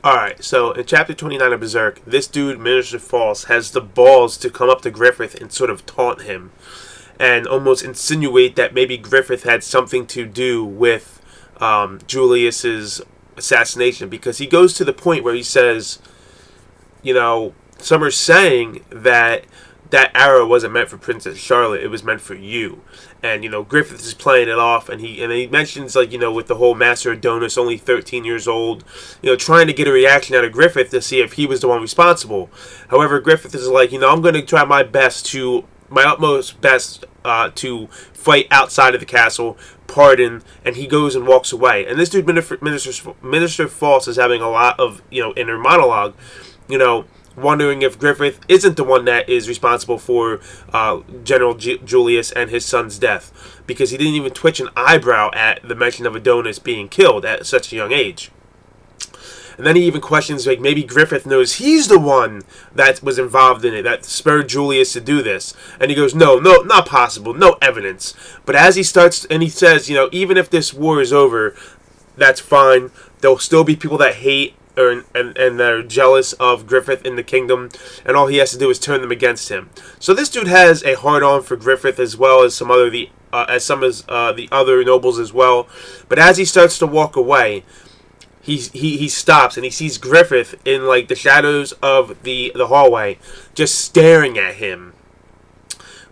Alright, so in chapter 29 of Berserk, this dude, Minister False, has the balls to come up to Griffith and sort of taunt him and almost insinuate that maybe Griffith had something to do with Julius's assassination, because he goes to the point where he says, some are saying that that arrow wasn't meant for Princess Charlotte, it was meant for you. And, Griffith is playing it off, and he mentions, with the whole Master Adonis, only 13 years old, trying to get a reaction out of Griffith to see if he was the one responsible. However, Griffith is like, I'm going to try my utmost best to fight outside of the castle, pardon, and he goes and walks away. And this dude, Minister False, is having a lot of, inner monologue, wondering if Griffith isn't the one that is responsible for General Julius and his son's death, because he didn't even twitch an eyebrow at the mention of Adonis being killed at such a young age. And then he even questions, maybe Griffith knows he's the one that was involved in it, that spurred Julius to do this. And he goes, no, not possible, no evidence. But as he starts, and he says, even if this war is over, that's fine. There'll still be people that hate and they're jealous of Griffith in the kingdom, and all he has to do is turn them against him. So this dude has a hard-on for Griffith, as well as some of the other nobles as well. But as he starts to walk away, he stops and he sees Griffith in the shadows of the hallway, just staring at him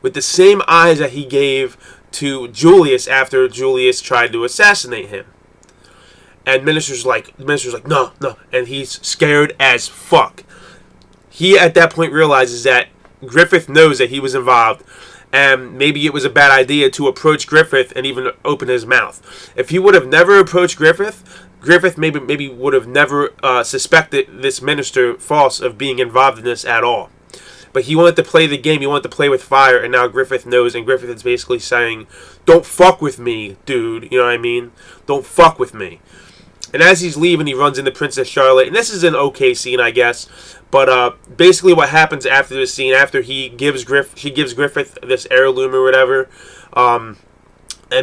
with the same eyes that he gave to Julius after Julius tried to assassinate him. And Minister's like, no, and he's scared as fuck. He at that point realizes that Griffith knows that he was involved, and maybe it was a bad idea to approach Griffith and even open his mouth. If he would have never approached Griffith maybe would have never suspected this Minister False of being involved in this at all. But he wanted to play the game, he wanted to play with fire, and now Griffith knows, and Griffith is basically saying, don't fuck with me, dude, you know what I mean? Don't fuck with me. And as he's leaving, he runs into Princess Charlotte. And this is an okay scene, I guess. But basically what happens after this scene, after she gives Griffith this heirloom or whatever, and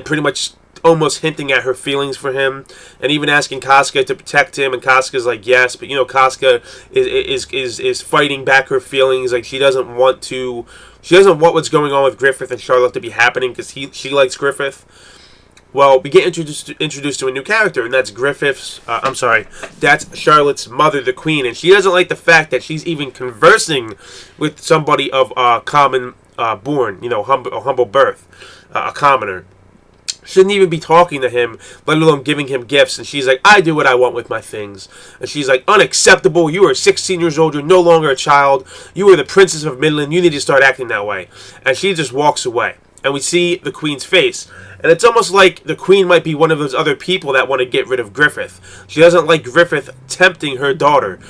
pretty much almost hinting at her feelings for him, and even asking Casca to protect him, and Casca's like, yes, but Casca is fighting back her feelings. She doesn't want what's going on with Griffith and Charlotte to be happening, because she likes Griffith. Well, we get introduced to a new character, and that's that's Charlotte's mother, the Queen, and she doesn't like the fact that she's even conversing with somebody of common born, humble birth, a commoner. Shouldn't even be talking to him, let alone giving him gifts. And she's like, I do what I want with my things. And she's like, unacceptable. You are 16 years old. You're no longer a child. You are the Princess of Midland. You need to start acting that way. And she just walks away. And we see the Queen's face. And it's almost like the Queen might be one of those other people that want to get rid of Griffith. She doesn't like Griffith tempting her daughter.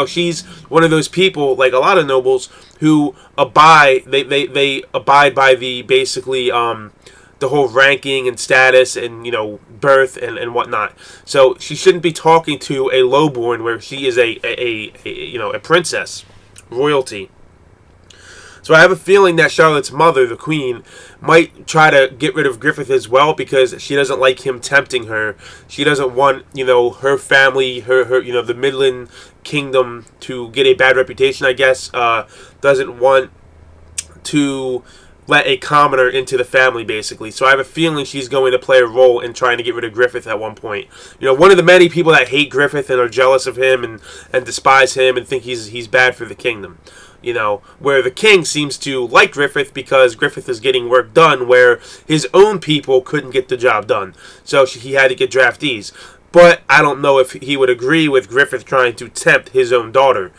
She's one of those people, like a lot of nobles, who abide by the basically the whole ranking and status and birth and whatnot. So she shouldn't be talking to a lowborn where she is a princess, royalty. So I have a feeling that Charlotte's mother, the Queen, might try to get rid of Griffith as well, because she doesn't like him tempting her. She doesn't want, her family, her the Midland Kingdom to get a bad reputation, I guess. Doesn't want to let a commoner into the family, basically. So I have a feeling she's going to play a role in trying to get rid of Griffith at one point. One of the many people that hate Griffith and are jealous of him and despise him and think he's bad for the kingdom. Where the king seems to like Griffith because Griffith is getting work done where his own people couldn't get the job done. So he had to get draftees. But I don't know if he would agree with Griffith trying to tempt his own daughter.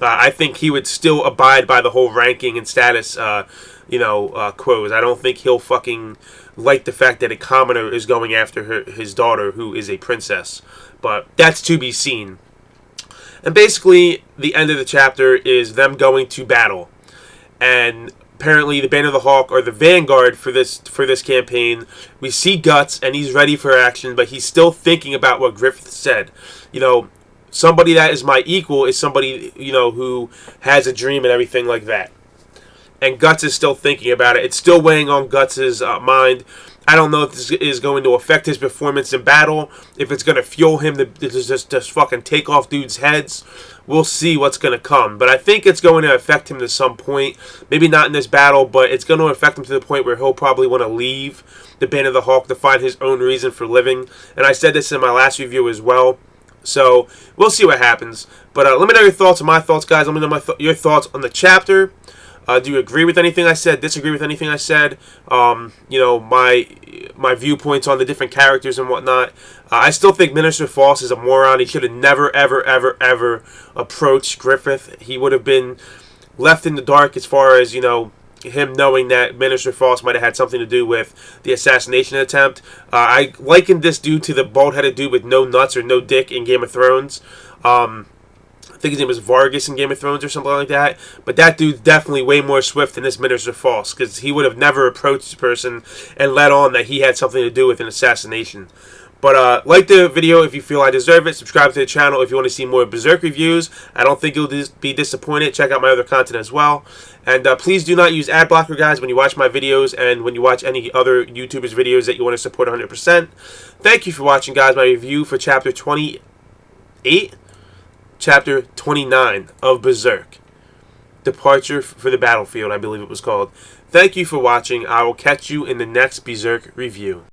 I think he would still abide by the whole ranking and status quos. I don't think he'll fucking like the fact that a commoner is going after his daughter, who is a princess. But that's to be seen. And basically, the end of the chapter is them going to battle. And apparently, the Band of the Hawk are the vanguard for this campaign. We see Guts, and he's ready for action, but he's still thinking about what Griffith said. Somebody that is my equal is somebody, who has a dream and everything like that. And Guts is still thinking about it. It's still weighing on Guts' mind. I don't know if this is going to affect his performance in battle, if it's going to fuel him to just fucking take off dudes' heads. We'll see what's going to come. But I think it's going to affect him to some point. Maybe not in this battle, but it's going to affect him to the point where he'll probably want to leave the Band of the Hawk to find his own reason for living. And I said this in my last review as well. So we'll see what happens. But let me know your thoughts on my thoughts, guys. Let me know your thoughts on the chapter. Do you agree with anything I said? Disagree with anything I said? You know, my viewpoints on the different characters and whatnot. I still think Minister False is a moron. He should have never, ever, ever, ever approached Griffith. He would have been left in the dark as far as, you know, him knowing that Minister False might have had something to do with the assassination attempt. I likened this dude to the bald-headed dude with no nuts or no dick in Game of Thrones. I think his name was Vargas in Game of Thrones or something like that. But that dude's definitely way more swift than this Minister False, because he would have never approached the person and let on that he had something to do with an assassination. But like the video if you feel I deserve it. Subscribe to the channel if you want to see more Berserk reviews. I don't think you'll be disappointed. Check out my other content as well. And please do not use ad blocker, guys, when you watch my videos and when you watch any other YouTubers' videos that you want to support 100%. Thank you for watching, guys, my review for Chapter 28, Chapter 29 of Berserk. Departure for the Battlefield, I believe it was called. Thank you for watching. I will catch you in the next Berserk review.